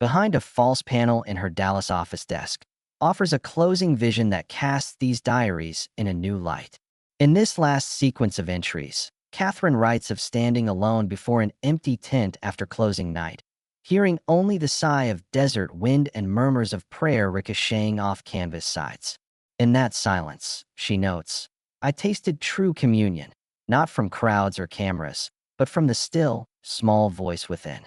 behind a false panel in her Dallas office desk, offers a closing vision that casts these diaries in a new light. In this last sequence of entries, Catherine writes of standing alone before an empty tent after closing night, hearing only the sigh of desert wind and murmurs of prayer ricocheting off canvas sides. In that silence, she notes, I tasted true communion, not from crowds or cameras, but from the still, small voice within.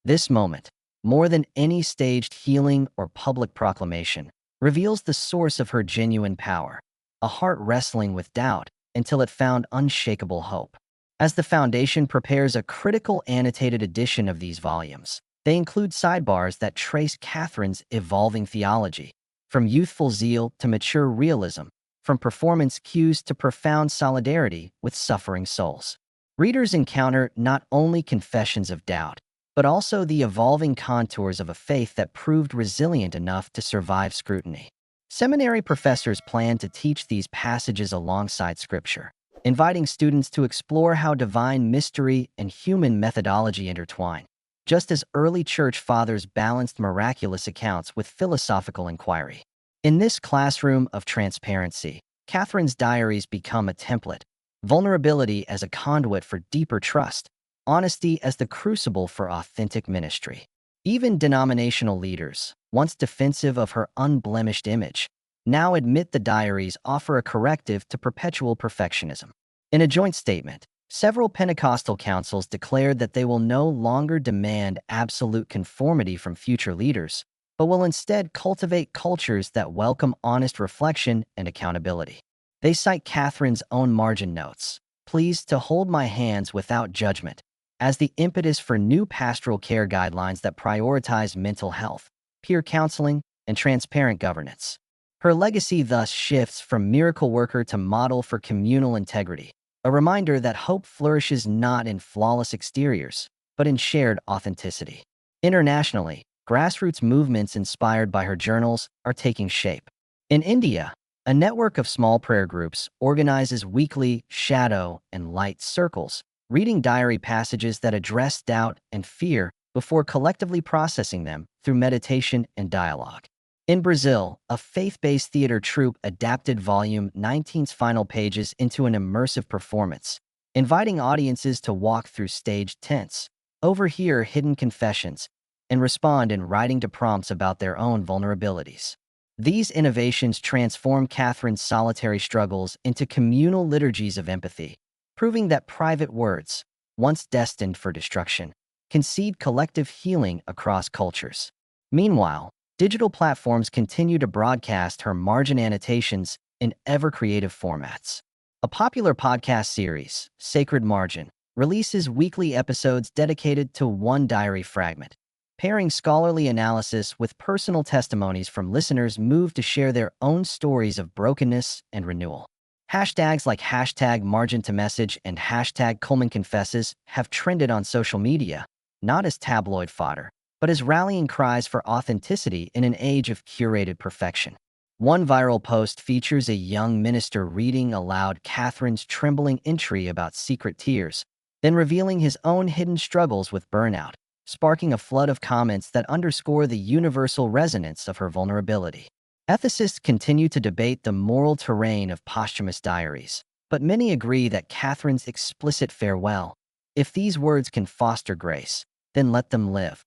This moment, more than any staged healing or public proclamation, reveals the source of her genuine power, a heart wrestling with doubt until it found unshakable hope. As the Foundation prepares a critical annotated edition of these volumes, they include sidebars that trace Catherine's evolving theology, from youthful zeal to mature realism, from performance cues to profound solidarity with suffering souls. Readers encounter not only confessions of doubt, but also the evolving contours of a faith that proved resilient enough to survive scrutiny. Seminary professors plan to teach these passages alongside Scripture, inviting students to explore how divine mystery and human methodology intertwine, just as early church fathers balanced miraculous accounts with philosophical inquiry. In this classroom of transparency, Catherine's diaries become a template, vulnerability as a conduit for deeper trust, honesty as the crucible for authentic ministry. Even denominational leaders, once defensive of her unblemished image, now admit the diaries offer a corrective to perpetual perfectionism. In a joint statement, several Pentecostal councils declared that they will no longer demand absolute conformity from future leaders, but will instead cultivate cultures that welcome honest reflection and accountability. They cite Catherine's own margin notes, pleased to hold my hands without judgment, as the impetus for new pastoral care guidelines that prioritize mental health, peer counseling, and transparent governance. Her legacy thus shifts from miracle worker to model for communal integrity, a reminder that hope flourishes not in flawless exteriors, but in shared authenticity. Internationally, grassroots movements inspired by her journals are taking shape. In India, a network of small prayer groups organizes weekly shadow and light circles, reading diary passages that address doubt and fear before collectively processing them through meditation and dialogue. In Brazil, a faith-based theater troupe adapted Volume 19's final pages into an immersive performance, inviting audiences to walk through staged tents, overhear hidden confessions, and respond in writing to prompts about their own vulnerabilities. These innovations transform Catherine's solitary struggles into communal liturgies of empathy, proving that private words, once destined for destruction, can seed collective healing across cultures. Meanwhile, digital platforms continue to broadcast her margin annotations in ever-creative formats. A popular podcast series, Sacred Margin, releases weekly episodes dedicated to one diary fragment, pairing scholarly analysis with personal testimonies from listeners moved to share their own stories of brokenness and renewal. Hashtags like #MarginToMessage and #ColemanConfesses have trended on social media, not as tabloid fodder, but as rallying cries for authenticity in an age of curated perfection. One viral post features a young minister reading aloud Catherine's trembling entry about secret tears, then revealing his own hidden struggles with burnout, sparking a flood of comments that underscore the universal resonance of her vulnerability. Ethicists continue to debate the moral terrain of posthumous diaries, but many agree that Catherine's explicit farewell, if these words can foster grace, then let them live,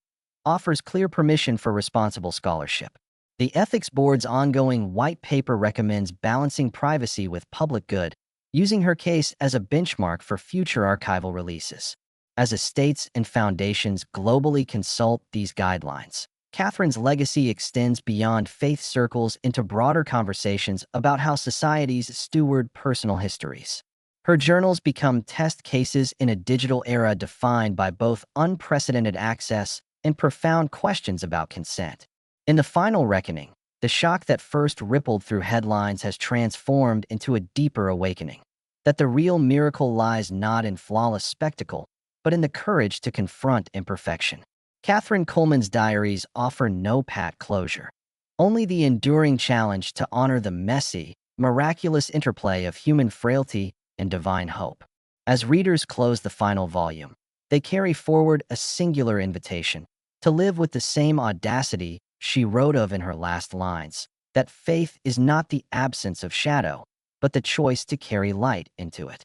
offers clear permission for responsible scholarship. The Ethics Board's ongoing white paper recommends balancing privacy with public good, using her case as a benchmark for future archival releases. As estates and foundations globally consult these guidelines, Catherine's legacy extends beyond faith circles into broader conversations about how societies steward personal histories. Her journals become test cases in a digital era defined by both unprecedented access and profound questions about consent. In the final reckoning, the shock that first rippled through headlines has transformed into a deeper awakening, that the real miracle lies not in flawless spectacle, but in the courage to confront imperfection. Catherine Coleman's diaries offer no pat closure, only the enduring challenge to honor the messy, miraculous interplay of human frailty and divine hope. As readers close the final volume, they carry forward a singular invitation: to live with the same audacity she wrote of in her last lines, that faith is not the absence of shadow, but the choice to carry light into it.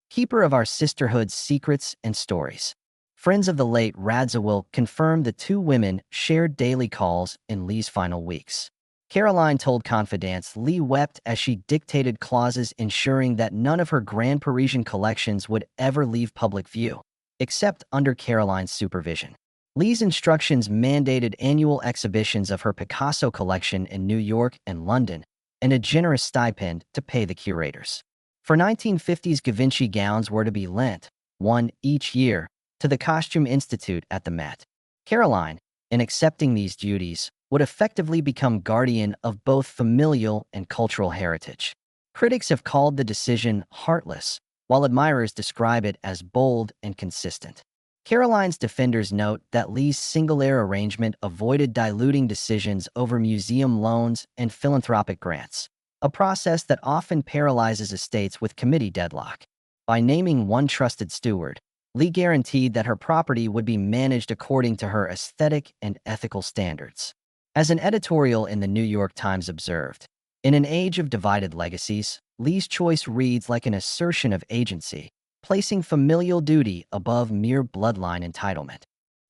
Keeper of our sisterhood's secrets and stories. Friends of the late Radziwill confirmed the two women shared daily calls in Lee's final weeks. Caroline told Confidants Lee wept as she dictated clauses ensuring that none of her grand Parisian collections would ever leave public view, except under Caroline's supervision. Lee's instructions mandated annual exhibitions of her Picasso collection in New York and London, and a generous stipend to pay the curators. For 1950s Givenchy gowns were to be lent, one each year, to the Costume Institute at the Met. Caroline, in accepting these duties, would effectively become guardian of both familial and cultural heritage. Critics have called the decision heartless, while admirers describe it as bold and consistent. Caroline's defenders note that Lee's single-heir arrangement avoided diluting decisions over museum loans and philanthropic grants, a process that often paralyzes estates with committee deadlock. By naming one trusted steward, Lee guaranteed that her property would be managed according to her aesthetic and ethical standards. As an editorial in the New York Times observed, in an age of divided legacies, Lee's choice reads like an assertion of agency, placing familial duty above mere bloodline entitlement.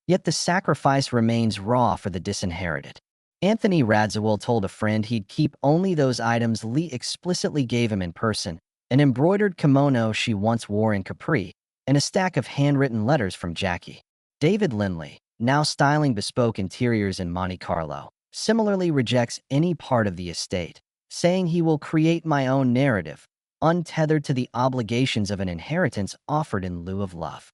Yet the sacrifice remains raw for the disinherited. Anthony Radziwill told a friend he'd keep only those items Lee explicitly gave him in person: an embroidered kimono she once wore in Capri, and a stack of handwritten letters from Jackie. David Lindley, now styling bespoke interiors in Monte Carlo, similarly rejects any part of the estate, saying he will create my own narrative, untethered to the obligations of an inheritance offered in lieu of love.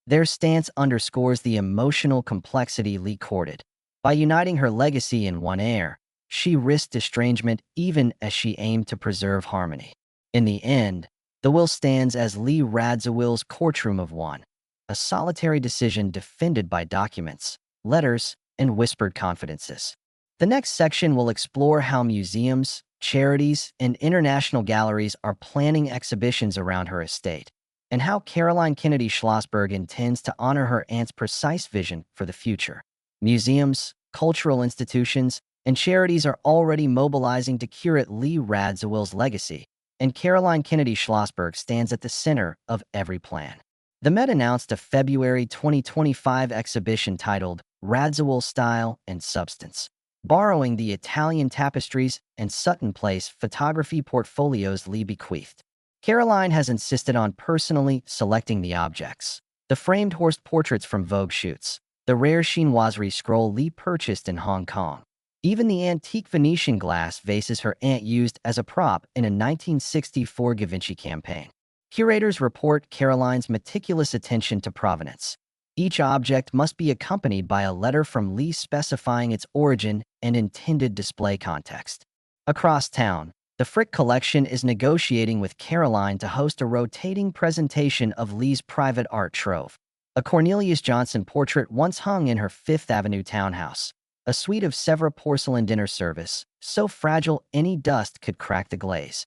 Their stance underscores the emotional complexity Lee courted. By uniting her legacy in one heir, she risked estrangement even as she aimed to preserve harmony. In the end, the will stands as Lee Radziwill's courtroom of one, a solitary decision defended by documents, letters, and whispered confidences. The next section will explore how museums, charities, and international galleries are planning exhibitions around her estate, and how Caroline Kennedy Schlossberg intends to honor her aunt's precise vision for the future. Museums, cultural institutions, and charities are already mobilizing to curate Lee Radziwill's legacy, and Caroline Kennedy Schlossberg stands at the center of every plan. The Met announced a February 2025 exhibition titled Radziwill Style and Substance, borrowing the Italian tapestries and Sutton Place photography portfolios Lee bequeathed. Caroline has insisted on personally selecting the objects: the framed horse portraits from Vogue shoots, the rare chinoiserie scroll Lee purchased in Hong Kong. Even the antique Venetian glass vases her aunt used as a prop in a 1964 Givenchy campaign. Curators report Caroline's meticulous attention to provenance. Each object must be accompanied by a letter from Lee specifying its origin and intended display context. Across town, the Frick Collection is negotiating with Caroline to host a rotating presentation of Lee's private art trove. A Cornelius Johnson portrait once hung in her Fifth Avenue townhouse, a suite of Sèvres porcelain dinner service, so fragile any dust could crack the glaze,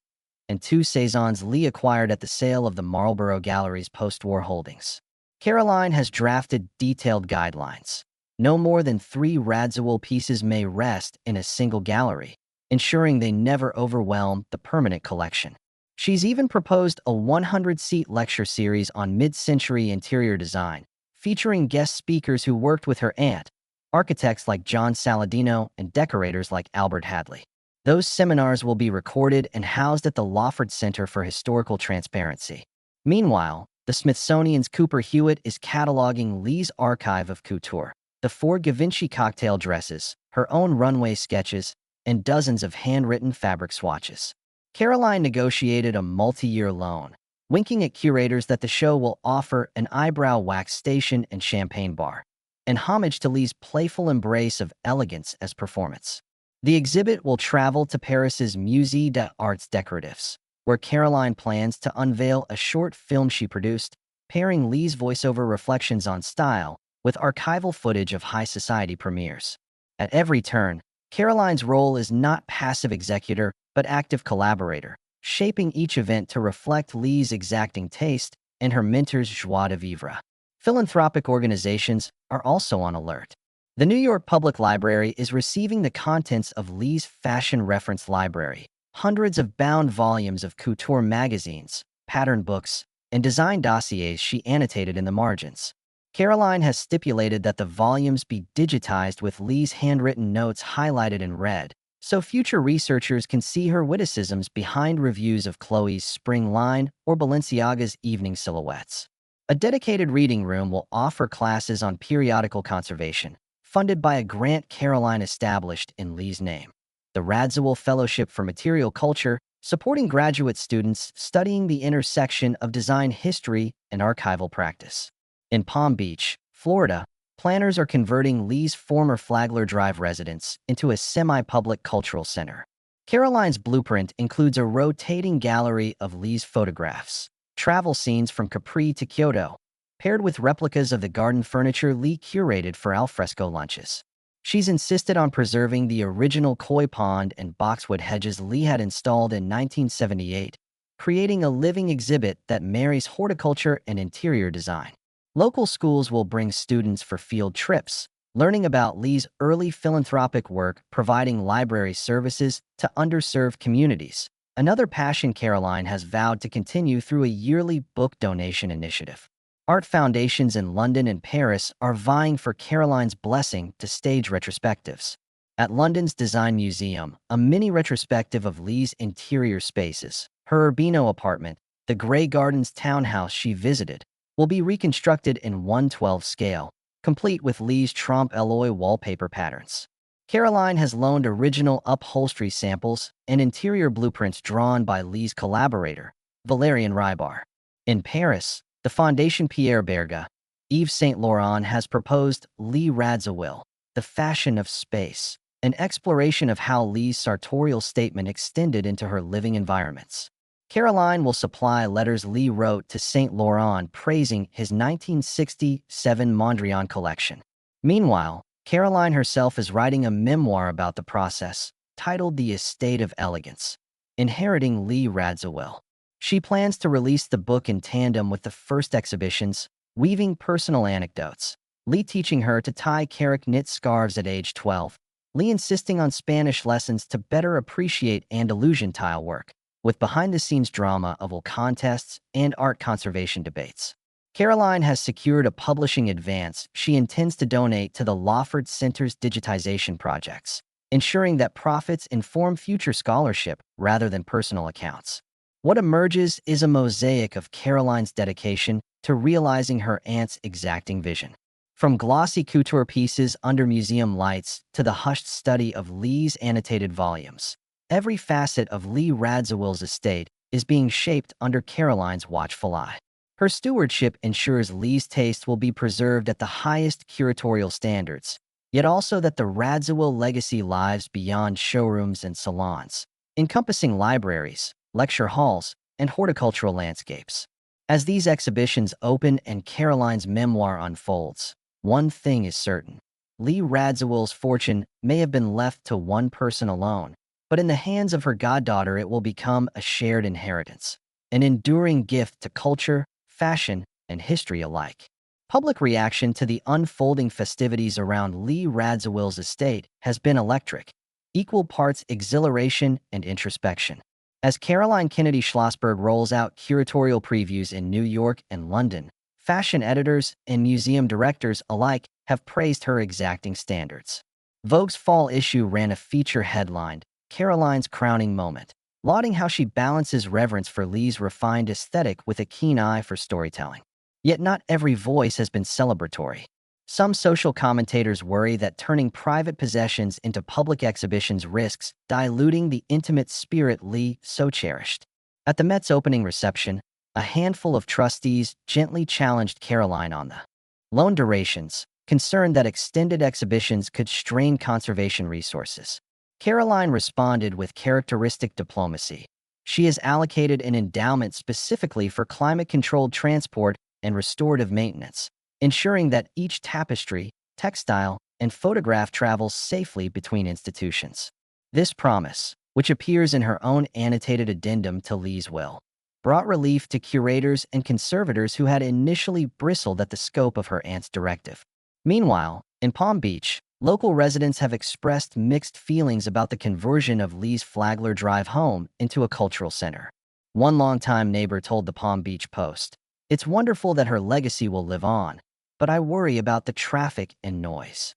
and two Cézannes Lee acquired at the sale of the Marlborough Gallery's post-war holdings. Caroline has drafted detailed guidelines. No more than 3 Radziwill pieces may rest in a single gallery, ensuring they never overwhelm the permanent collection. She's even proposed a 100-seat lecture series on mid-century interior design, featuring guest speakers who worked with her aunt, architects like John Saladino and decorators like Albert Hadley. Those seminars will be recorded and housed at the Lawford Center for Historical Transparency. Meanwhile, the Smithsonian's Cooper Hewitt is cataloging Lee's archive of couture: the 4 Givenchy cocktail dresses, her own runway sketches, and dozens of handwritten fabric swatches. Caroline negotiated a multi-year loan, winking at curators that the show will offer an eyebrow wax station and champagne bar, in homage to Lee's playful embrace of elegance as performance. The exhibit will travel to Paris's Musée des Arts Décoratifs, where Caroline plans to unveil a short film she produced, pairing Lee's voiceover reflections on style with archival footage of high society premieres. At every turn, Caroline's role is not passive executor, but active collaborator, shaping each event to reflect Lee's exacting taste and her mentor's joie de vivre. Philanthropic organizations are also on alert. The New York Public Library is receiving the contents of Lee's fashion reference library, hundreds of bound volumes of couture magazines, pattern books, and design dossiers she annotated in the margins. Caroline has stipulated that the volumes be digitized with Lee's handwritten notes highlighted in red, so future researchers can see her witticisms behind reviews of Chloe's spring line or Balenciaga's evening silhouettes. A dedicated reading room will offer classes on periodical conservation, funded by a grant Caroline established in Lee's name. The Radziwill Fellowship for Material Culture, supporting graduate students studying the intersection of design history and archival practice. In Palm Beach, Florida, planners are converting Lee's former Flagler Drive residence into a semi-public cultural center. Caroline's blueprint includes a rotating gallery of Lee's photographs, travel scenes from Capri to Kyoto, paired with replicas of the garden furniture Lee curated for alfresco lunches. She's insisted on preserving the original koi pond and boxwood hedges Lee had installed in 1978, creating a living exhibit that marries horticulture and interior design. Local schools will bring students for field trips, learning about Lee's early philanthropic work providing library services to underserved communities, another passion Caroline has vowed to continue through a yearly book donation initiative. Art foundations in London and Paris are vying for Caroline's blessing to stage retrospectives. At London's Design Museum, a mini retrospective of Lee's interior spaces, her Urbino apartment, the Grey Gardens townhouse she visited, will be reconstructed in 1/12 scale, complete with Lee's Trompe L'oeil wallpaper patterns. Caroline has loaned original upholstery samples and interior blueprints drawn by Lee's collaborator, Valerian Rybar. In Paris, the Fondation Pierre Berga, Yves Saint Laurent has proposed Lee Radziwill, The Fashion of Space, an exploration of how Lee's sartorial statement extended into her living environments. Caroline will supply letters Lee wrote to Saint Laurent praising his 1967 Mondrian collection. Meanwhile, Caroline herself is writing a memoir about the process, titled The Estate of Elegance, Inheriting Lee Radziwill. She plans to release the book in tandem with the first exhibitions, weaving personal anecdotes. Lee teaching her to tie carrick knit scarves at age 12. Lee insisting on Spanish lessons to better appreciate Andalusian tile work, with behind-the-scenes drama of wool contests and art conservation debates. Caroline has secured a publishing advance she intends to donate to the Lawford Center's digitization projects, ensuring that profits inform future scholarship rather than personal accounts. What emerges is a mosaic of Caroline's dedication to realizing her aunt's exacting vision. From glossy couture pieces under museum lights to the hushed study of Lee's annotated volumes, every facet of Lee Radziwill's estate is being shaped under Caroline's watchful eye. Her stewardship ensures Lee's taste will be preserved at the highest curatorial standards, yet also that the Radziwill legacy lives beyond showrooms and salons, encompassing libraries, lecture halls, and horticultural landscapes. As these exhibitions open and Caroline's memoir unfolds, one thing is certain. Lee Radziwill's fortune may have been left to one person alone, but in the hands of her goddaughter it will become a shared inheritance, an enduring gift to culture, fashion, and history alike. Public reaction to the unfolding festivities around Lee Radziwill's estate has been electric, equal parts exhilaration and introspection. As Caroline Kennedy Schlossberg rolls out curatorial previews in New York and London, fashion editors and museum directors alike have praised her exacting standards. Vogue's fall issue ran a feature headlined, Caroline's Crowning Moment, lauding how she balances reverence for Lee's refined aesthetic with a keen eye for storytelling. Yet not every voice has been celebratory. Some social commentators worry that turning private possessions into public exhibitions risks diluting the intimate spirit Lee so cherished. At the Met's opening reception, a handful of trustees gently challenged Caroline on the loan durations, concerned that extended exhibitions could strain conservation resources. Caroline responded with characteristic diplomacy. She has allocated an endowment specifically for climate-controlled transport and restorative maintenance, ensuring that each tapestry, textile, and photograph travels safely between institutions. This promise, which appears in her own annotated addendum to Lee's will, brought relief to curators and conservators who had initially bristled at the scope of her aunt's directive. Meanwhile, In Palm Beach, local residents have expressed mixed feelings about the conversion of Lee's Flagler Drive home into a cultural center. One longtime neighbor told the Palm Beach Post, "It's wonderful that her legacy will live on, but I worry about the traffic and noise."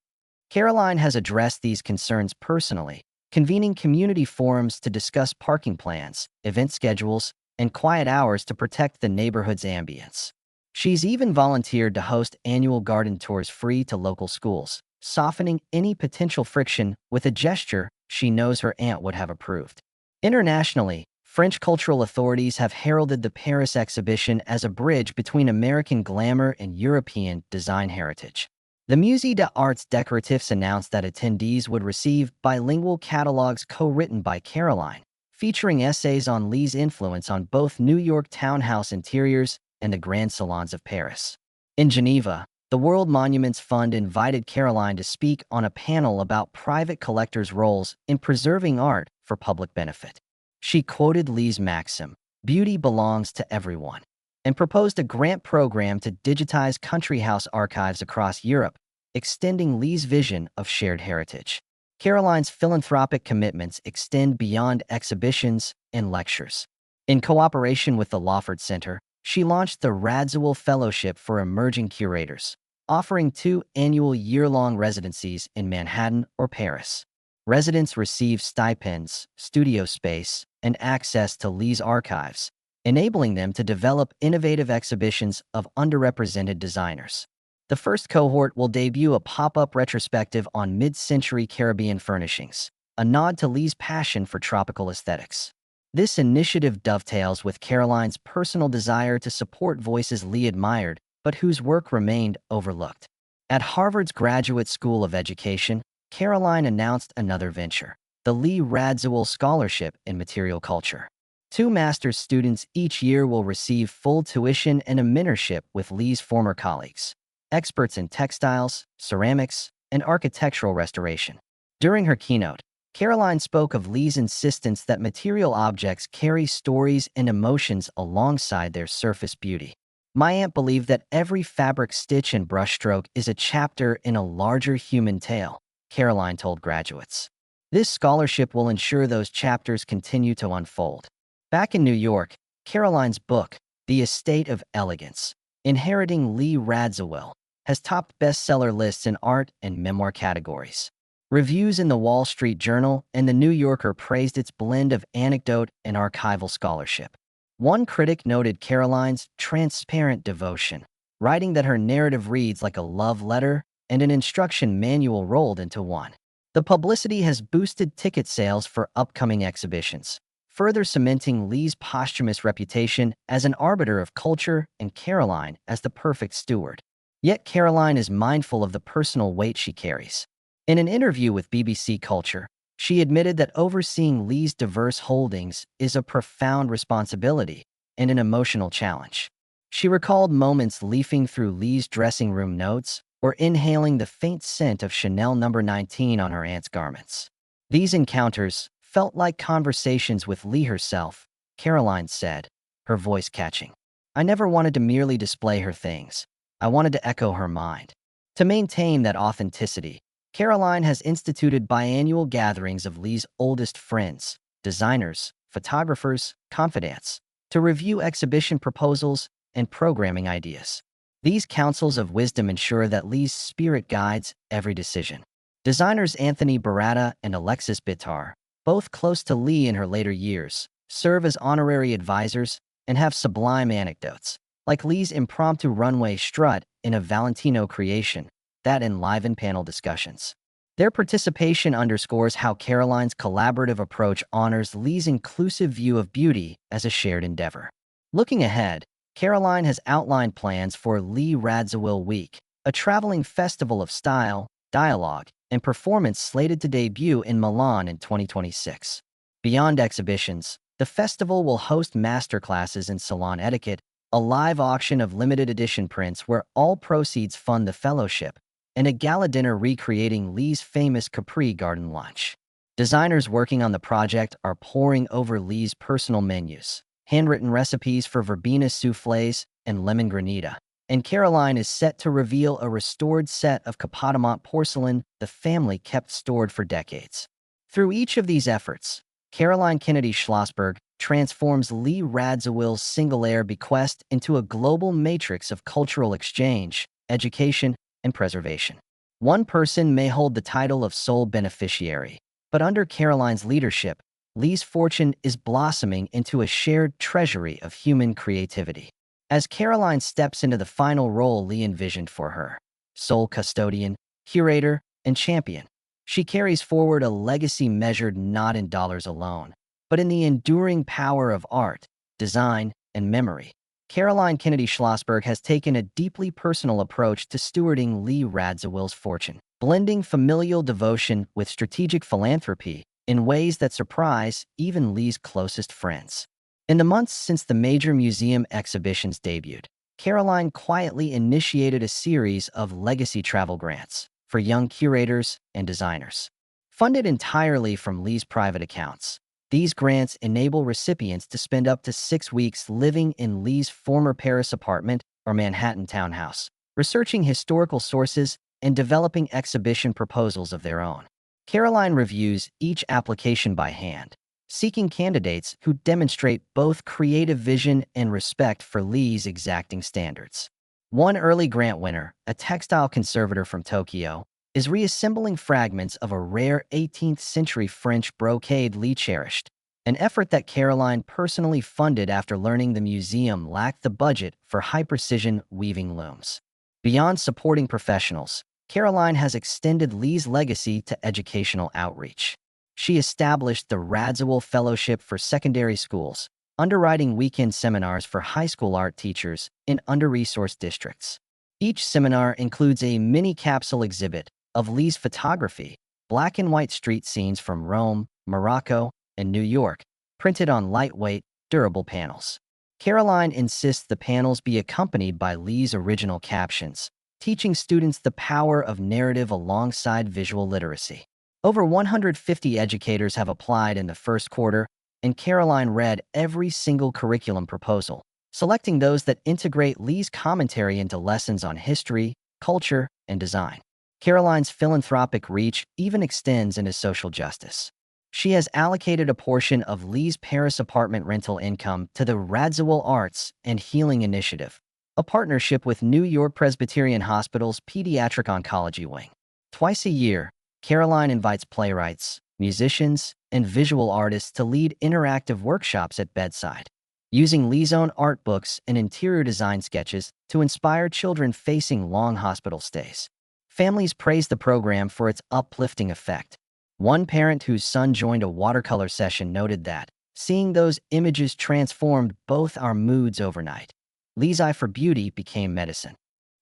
Caroline has addressed these concerns personally, convening community forums to discuss parking plans, event schedules, and quiet hours to protect the neighborhood's ambience. She's even volunteered to host annual garden tours free to local schools, softening any potential friction with a gesture she knows her aunt would have approved. Internationally, French cultural authorities have heralded the Paris exhibition as a bridge between American glamour and European design heritage. The Musée des Arts Décoratifs announced that attendees would receive bilingual catalogs co-written by Caroline, featuring essays on Lee's influence on both New York townhouse interiors and the grand salons of Paris. In Geneva, the World Monuments Fund invited Caroline to speak on a panel about private collectors' roles in preserving art for public benefit. She quoted Lee's maxim, "Beauty belongs to everyone," and proposed a grant program to digitize country house archives across Europe, extending Lee's vision of shared heritage. Caroline's philanthropic commitments extend beyond exhibitions and lectures. In cooperation with the Lawford Center, she launched the Radziwill Fellowship for Emerging Curators, offering 2 annual year-long residencies in Manhattan or Paris. Residents receive stipends, studio space, and access to Lee's archives, enabling them to develop innovative exhibitions of underrepresented designers. The first cohort will debut a pop-up retrospective on mid-century Caribbean furnishings, a nod to Lee's passion for tropical aesthetics. This initiative dovetails with Caroline's personal desire to support voices Lee admired but whose work remained overlooked. At Harvard's Graduate School of Education, Caroline announced another venture, the Lee Radziwill Scholarship in Material Culture. 2 master's students each year will receive full tuition and a mentorship with Lee's former colleagues, experts in textiles, ceramics, and architectural restoration. During her keynote, Caroline spoke of Lee's insistence that material objects carry stories and emotions alongside their surface beauty. "My aunt believed that every fabric stitch and brushstroke is a chapter in a larger human tale," Caroline told graduates. This scholarship will ensure those chapters continue to unfold. Back in New York, Caroline's book, The Estate of Elegance, Inheriting Lee Radziwill, has topped bestseller lists in art and memoir categories. Reviews in the Wall Street Journal and the New Yorker praised its blend of anecdote and archival scholarship. One critic noted Caroline's transparent devotion, writing that her narrative reads like a love letter and an instruction manual rolled into one. The publicity has boosted ticket sales for upcoming exhibitions, further cementing Lee's posthumous reputation as an arbiter of culture and Caroline as the perfect steward. Yet Caroline is mindful of the personal weight she carries. In an interview with BBC Culture, she admitted that overseeing Lee's diverse holdings is a profound responsibility and an emotional challenge. She recalled moments leafing through Lee's dressing room notes or inhaling the faint scent of Chanel No. 19 on her aunt's garments. These encounters felt like conversations with Lee herself, Caroline said, her voice catching. "I never wanted to merely display her things. I wanted to echo her mind." To maintain that authenticity, Caroline has instituted biannual gatherings of Lee's oldest friends, designers, photographers, confidants, to review exhibition proposals and programming ideas. These councils of wisdom ensure that Lee's spirit guides every decision. Designers Anthony Baratta and Alexis Bitar, both close to Lee in her later years, serve as honorary advisors and have sublime anecdotes, like Lee's impromptu runway strut in a Valentino creation that enlivened panel discussions. Their participation underscores how Caroline's collaborative approach honors Lee's inclusive view of beauty as a shared endeavor. Looking ahead, Caroline has outlined plans for Lee Radziwill Week, a traveling festival of style, dialogue, and performance slated to debut in Milan in 2026. Beyond exhibitions, the festival will host masterclasses in salon etiquette, a live auction of limited edition prints where all proceeds fund the fellowship, and a gala dinner recreating Lee's famous Capri Garden lunch. Designers working on the project are poring over Lee's personal menus, handwritten recipes for verbena soufflés and lemon granita, and Caroline is set to reveal a restored set of Capodamont porcelain the family kept stored for decades. Through each of these efforts, Caroline Kennedy Schlossberg transforms Lee Radziwill's single-heir bequest into a global matrix of cultural exchange, education, and preservation. One person may hold the title of sole beneficiary, but under Caroline's leadership, Lee's fortune is blossoming into a shared treasury of human creativity. As Caroline steps into the final role Lee envisioned for her, sole custodian, curator, and champion, she carries forward a legacy measured not in dollars alone, but in the enduring power of art, design, and memory. Caroline Kennedy Schlossberg has taken a deeply personal approach to stewarding Lee Radziwill's fortune, blending familial devotion with strategic philanthropy in ways that surprise even Lee's closest friends. In the months since the major museum exhibitions debuted, Caroline quietly initiated a series of legacy travel grants for young curators and designers. Funded entirely from Lee's private accounts, these grants enable recipients to spend up to 6 weeks living in Lee's former Paris apartment or Manhattan townhouse, researching historical sources and developing exhibition proposals of their own. Caroline reviews each application by hand, seeking candidates who demonstrate both creative vision and respect for Lee's exacting standards. One early grant winner, a textile conservator from Tokyo, is reassembling fragments of a rare 18th-century French brocade Lee cherished, an effort that Caroline personally funded after learning the museum lacked the budget for high-precision weaving looms. Beyond supporting professionals, Caroline has extended Lee's legacy to educational outreach. She established the Radziwill Fellowship for secondary schools, underwriting weekend seminars for high school art teachers in under-resourced districts. Each seminar includes a mini-capsule exhibit of Lee's photography, black and white street scenes from Rome, Morocco, and New York, printed on lightweight, durable panels. Caroline insists the panels be accompanied by Lee's original captions, teaching students the power of narrative alongside visual literacy. Over 150 educators have applied in the first quarter, and Caroline read every single curriculum proposal, selecting those that integrate Lee's commentary into lessons on history, culture, and design. Caroline's philanthropic reach even extends into social justice. She has allocated a portion of Lee's Paris apartment rental income to the Radziwill Arts and Healing Initiative, a partnership with New York Presbyterian Hospital's Pediatric Oncology Wing. Twice a year, Caroline invites playwrights, musicians, and visual artists to lead interactive workshops at bedside, using Lee's own art books and interior design sketches to inspire children facing long hospital stays. Families praise the program for its uplifting effect. One parent whose son joined a watercolor session noted that, seeing those images transformed both our moods overnight. Lee's eye for beauty became medicine.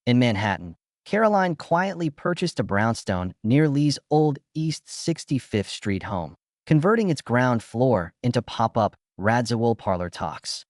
In Manhattan, Caroline quietly purchased a brownstone near Lee's old East 65th Street home, converting its ground floor into pop-up Radziwill Parlor Talks.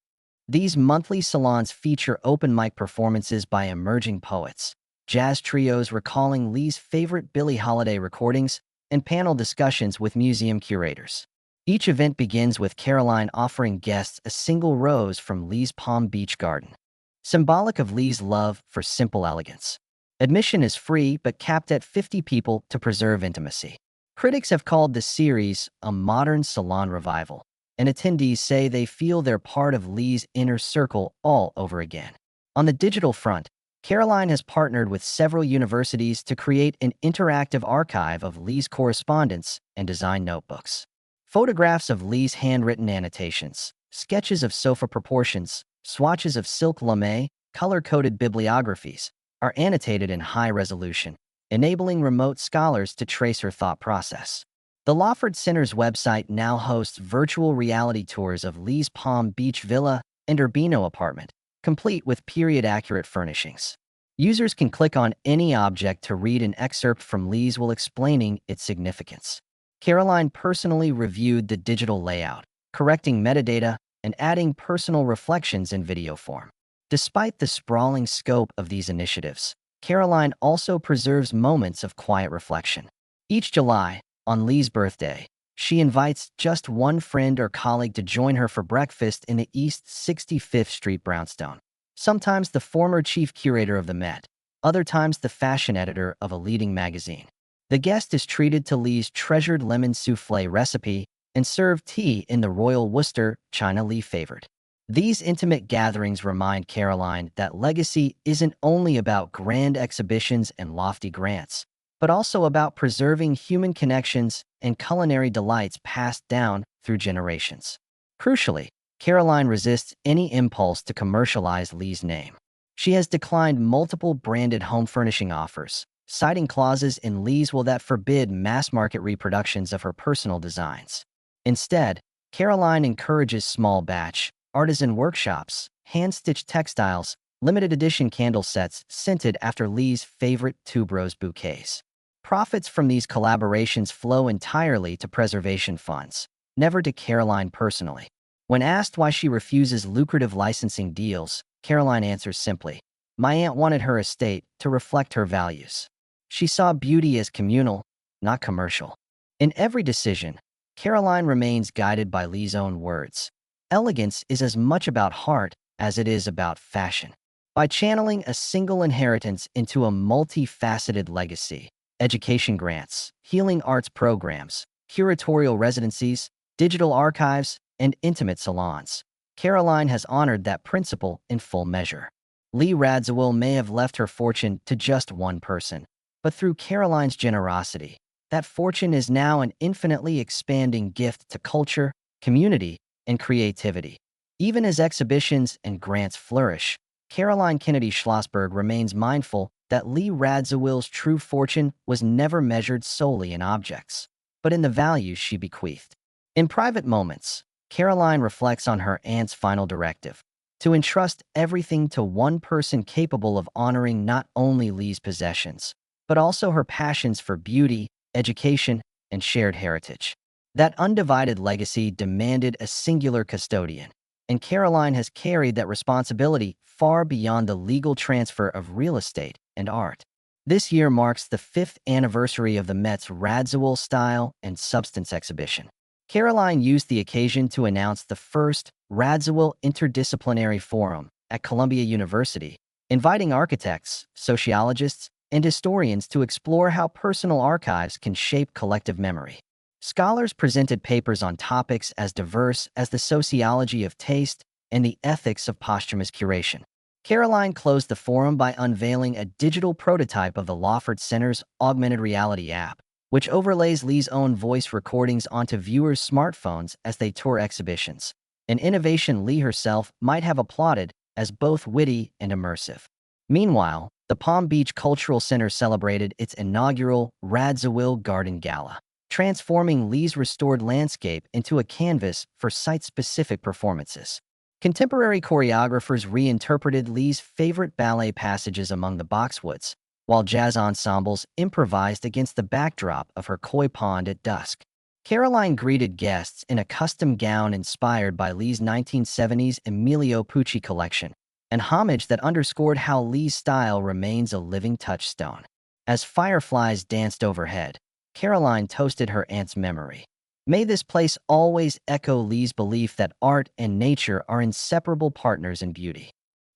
These monthly salons feature open mic performances by emerging poets, jazz trios recalling Lee's favorite Billie Holiday recordings, and panel discussions with museum curators. Each event begins with Caroline offering guests a single rose from Lee's Palm Beach garden, symbolic of Lee's love for simple elegance. Admission is free but capped at 50 people to preserve intimacy. Critics have called the series a modern salon revival, and attendees say they feel they're part of Lee's inner circle all over again. On the digital front, Caroline has partnered with several universities to create an interactive archive of Lee's correspondence and design notebooks. Photographs of Lee's handwritten annotations, sketches of sofa proportions, swatches of silk lame, color-coded bibliographies are annotated in high resolution, enabling remote scholars to trace her thought process. The Lawford Center's website now hosts virtual reality tours of Lee's Palm Beach villa and Urbino apartment, complete with period-accurate furnishings. Users can click on any object to read an excerpt from Lee's while explaining its significance. Caroline personally reviewed the digital layout, correcting metadata and adding personal reflections in video form. Despite the sprawling scope of these initiatives, Caroline also preserves moments of quiet reflection. Each July, on Lee's birthday, she invites just one friend or colleague to join her for breakfast in the East 65th Street brownstone. sometimes the former chief curator of the Met, other times the fashion editor of a leading magazine. The guest is treated to Lee's treasured lemon soufflé recipe and served tea in the royal Worcester china Lee favored. These intimate gatherings remind Caroline that legacy isn't only about grand exhibitions and lofty grants, but also about preserving human connections and culinary delights passed down through generations. Crucially, Caroline resists any impulse to commercialize Lee's name. She has declined multiple branded home furnishing offers, citing clauses in Lee's will that forbid mass-market reproductions of her personal designs. Instead, Caroline encourages small-batch, artisan workshops, hand-stitched textiles, limited edition candle sets scented after Lee's favorite tuberose bouquets. Profits from these collaborations flow entirely to preservation funds, never to Caroline personally. When asked why she refuses lucrative licensing deals, Caroline answers simply, "My aunt wanted her estate to reflect her values." She saw beauty as communal, not commercial. In every decision, Caroline remains guided by Lee's own words. Elegance is as much about heart as it is about fashion. By channeling a single inheritance into a multifaceted legacy, education grants, healing arts programs, curatorial residencies, digital archives, and intimate salons, Caroline has honored that principle in full measure. Lee Radziwill may have left her fortune to just one person, but through Caroline's generosity, that fortune is now an infinitely expanding gift to culture, community, and creativity. Even as exhibitions and grants flourish, Caroline Kennedy Schlossberg remains mindful that Lee Radziwill's true fortune was never measured solely in objects, but in the values she bequeathed. In private moments, Caroline reflects on her aunt's final directive, to entrust everything to one person capable of honoring not only Lee's possessions, but also her passions for beauty, education, and shared heritage. That undivided legacy demanded a singular custodian, and Caroline has carried that responsibility far beyond the legal transfer of real estate and art. This year marks the 5th anniversary of the Met's Radziwill Style and Substance exhibition. Caroline used the occasion to announce the first Radziwill Interdisciplinary Forum at Columbia University, inviting architects, sociologists, and historians to explore how personal archives can shape collective memory. Scholars presented papers on topics as diverse as the sociology of taste and the ethics of posthumous curation. Caroline closed the forum by unveiling a digital prototype of the Lawford Center's augmented reality app, which overlays Lee's own voice recordings onto viewers' smartphones as they tour exhibitions, an innovation Lee herself might have applauded as both witty and immersive. Meanwhile, the Palm Beach Cultural Center celebrated its inaugural Radziwill Garden Gala, transforming Lee's restored landscape into a canvas for site-specific performances. Contemporary choreographers reinterpreted Lee's favorite ballet passages among the boxwoods, while jazz ensembles improvised against the backdrop of her koi pond at dusk. Caroline greeted guests in a custom gown inspired by Lee's 1970s Emilio Pucci collection, an homage that underscored how Lee's style remains a living touchstone. As fireflies danced overhead, Caroline toasted her aunt's memory. May this place always echo Lee's belief that art and nature are inseparable partners in beauty.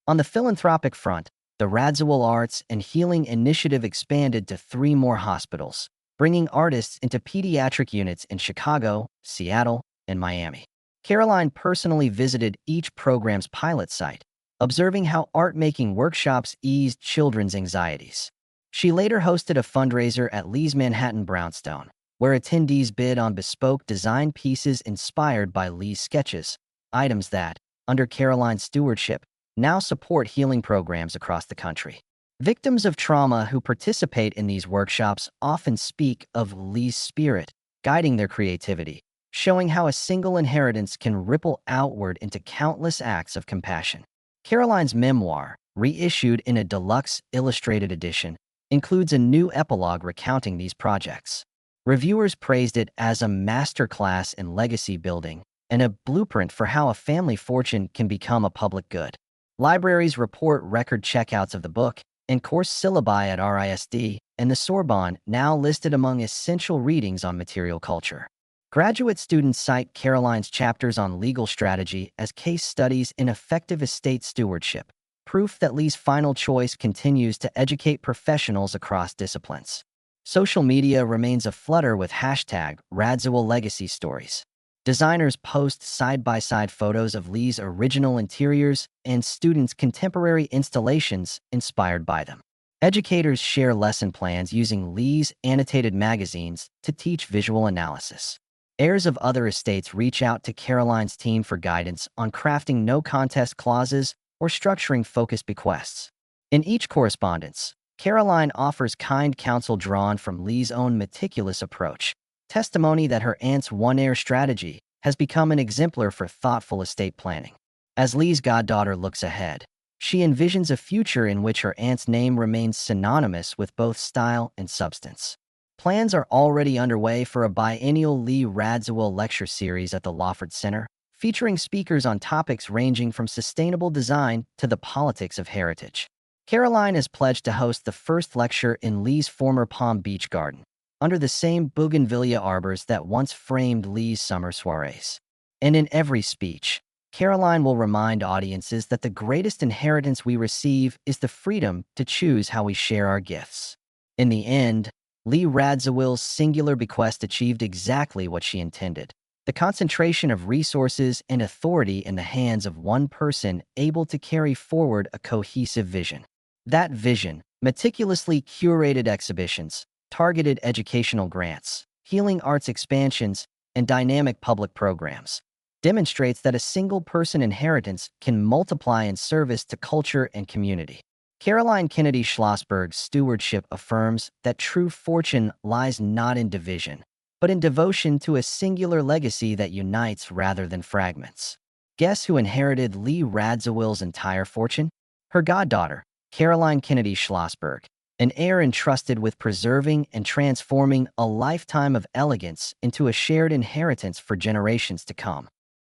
On the philanthropic front, the Radziwill Arts and Healing Initiative expanded to 3 more hospitals, bringing artists into pediatric units in Chicago, Seattle, and Miami. Caroline personally visited each program's pilot site, observing how art-making workshops eased children's anxieties. She later hosted a fundraiser at Lee's Manhattan Brownstone, where attendees bid on bespoke design pieces inspired by Lee's sketches, items that, under Caroline's stewardship, now support healing programs across the country. Victims of trauma who participate in these workshops often speak of Lee's spirit guiding their creativity, showing how a single inheritance can ripple outward into countless acts of compassion. Caroline's memoir, reissued in a deluxe illustrated edition, includes a new epilogue recounting these projects. Reviewers praised it as a masterclass in legacy building and a blueprint for how a family fortune can become a public good. Libraries report record checkouts of the book, and course syllabi at RISD and the Sorbonne now listed among essential readings on material culture. Graduate students cite Caroline's chapters on legal strategy as case studies in effective estate stewardship, proof that Lee's final choice continues to educate professionals across disciplines. Social media remains aflutter with #Radziwill legacy stories. Designers post side-by-side photos of Lee's original interiors and students' contemporary installations inspired by them. Educators share lesson plans using Lee's annotated magazines to teach visual analysis. Heirs of other estates reach out to Caroline's team for guidance on crafting no-contest clauses or structuring focused bequests. In each correspondence, Caroline offers kind counsel drawn from Lee's own meticulous approach, testimony that her aunt's one-heir strategy has become an exemplar for thoughtful estate planning. As Lee's goddaughter looks ahead, she envisions a future in which her aunt's name remains synonymous with both style and substance. Plans are already underway for a biennial Lee Radziwill lecture series at the Lawford Center, featuring speakers on topics ranging from sustainable design to the politics of heritage. Caroline has pledged to host the first lecture in Lee's former Palm Beach garden, under the same bougainvillea arbors that once framed Lee's summer soirees. And in every speech, Caroline will remind audiences that the greatest inheritance we receive is the freedom to choose how we share our gifts. In the end, Lee Radziwill's singular bequest achieved exactly what she intended: the concentration of resources and authority in the hands of one person able to carry forward a cohesive vision. That vision, meticulously curated exhibitions, targeted educational grants, healing arts expansions, and dynamic public programs, demonstrates that a single-person inheritance can multiply in service to culture and community. Caroline Kennedy Schlossberg's stewardship affirms that true fortune lies not in division, but in devotion to a singular legacy that unites rather than fragments. Guess who inherited Lee Radziwill's entire fortune? Her goddaughter, Caroline Kennedy Schlossberg, an heir entrusted with preserving and transforming a lifetime of elegance into a shared inheritance for generations to come.